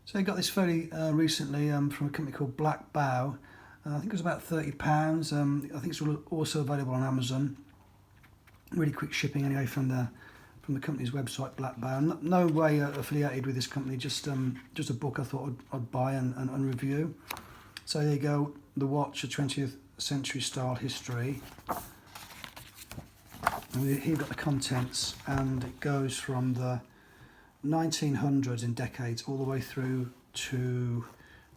So I got this fairly recently from a company called Black Bow. I think it was about £30. I think it's also available on Amazon. Really quick shipping anyway from the company's website, Black Bow. No way affiliated with this company, just a book I thought I'd buy and review. So there you go, the watch, a 20th century style history. And here you've got the contents, and it goes from the 1900s in decades all the way through to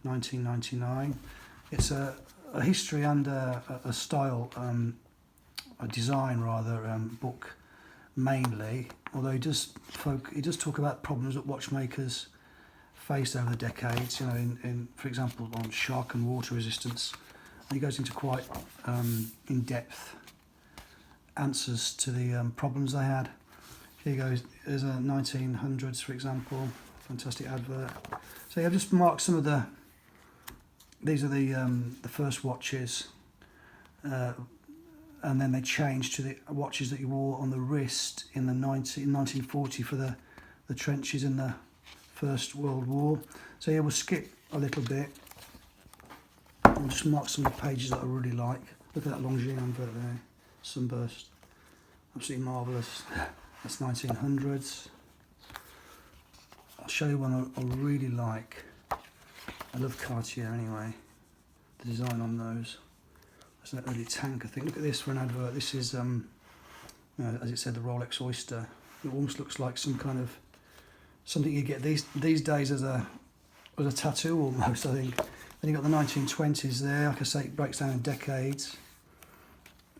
1999. It's a history and a style, a design rather, book mainly, although he does talk about problems that watchmakers faced over the decades, you know, in for example on shock and water resistance. And he goes into quite in-depth answers to the problems they had. Here goes, there's a 1900s, for example, fantastic advert. So I've just marked some of these are the first watches, and then they changed to the watches that you wore on the wrist in 1940 for the trenches in the First World War. So yeah, we'll skip a little bit. I'll just mark some of the pages that I really like. Look at that Longines advert there, sunburst, absolutely marvellous. That's 1900s. I'll show you one I really like. I love Cartier anyway. The design on those. That's an early tank, I think. Look at this for an advert. This is, you know, as it said, the Rolex Oyster. It almost looks like some kind of something you get these days as a tattoo almost, I think. Then you've got the 1920s there. Like I say, it breaks down in decades.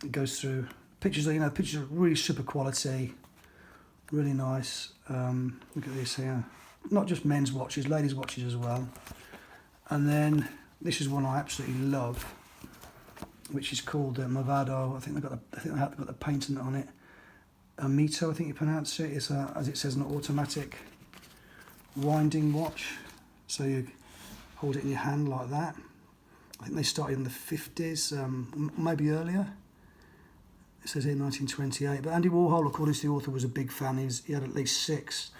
It goes through pictures. You know, pictures are really super quality. Really nice. Look at this here. Not just men's watches, ladies' watches as well. And then this is one I absolutely love, which is called Movado. I think they've got the patent on it. Mito, I think you pronounce it. It's as it says, an automatic winding watch. So you hold it in your hand like that. I think they started in the 50s, maybe earlier. It says here 1928, but Andy Warhol, according to the author, was a big fan. He had at least 6,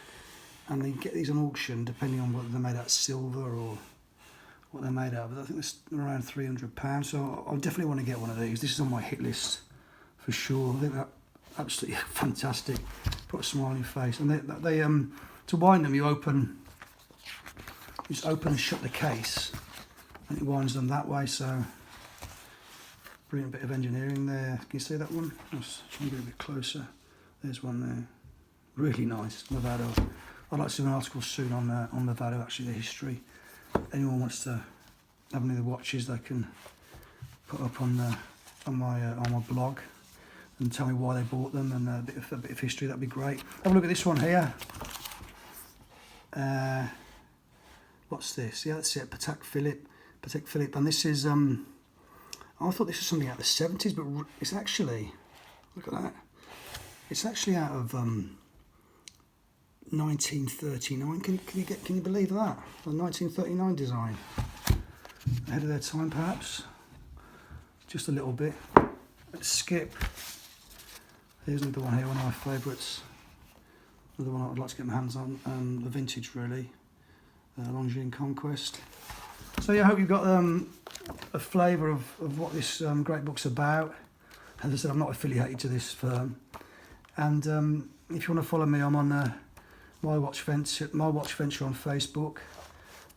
and they get these on auction depending on whether they're made out of silver or what they're made out of. But I think they're around £300, so I definitely want to get one of these. This is on my hit list for sure. I think that's absolutely fantastic. Put a smile on your face. And they to wind them, you just open and shut the case, and it winds them that way. So. Brilliant bit of engineering there. Can you see that one? Let's try and get a bit closer. There's one there. Really nice, Movado. I'd like to do an article soon on Movado, actually, the history. Anyone wants to have any of the watches, they can put up on my blog and tell me why they bought them and a bit of history. That'd be great. Have a look at this one here. What's this? Yeah, that's it. Patek Philippe, and this is I thought this was something out of the 70s, but it's actually, look at that. It's actually out of 1939. Can you believe that? The 1939 design. Ahead of their time, perhaps. Just a little bit. Let's skip. Here's another one here, one of my favourites. Another one I'd like to get my hands on. The vintage, really. Longines Conquest. So yeah, I hope you've got a flavour of what this great book's about. As I said, I'm not affiliated to this firm. And if you want to follow me, I'm on My Watch Venture on Facebook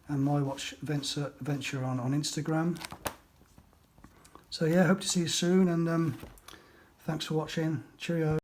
and My Watch Venture on Instagram. So yeah, hope to see you soon, and thanks for watching. Cheerio.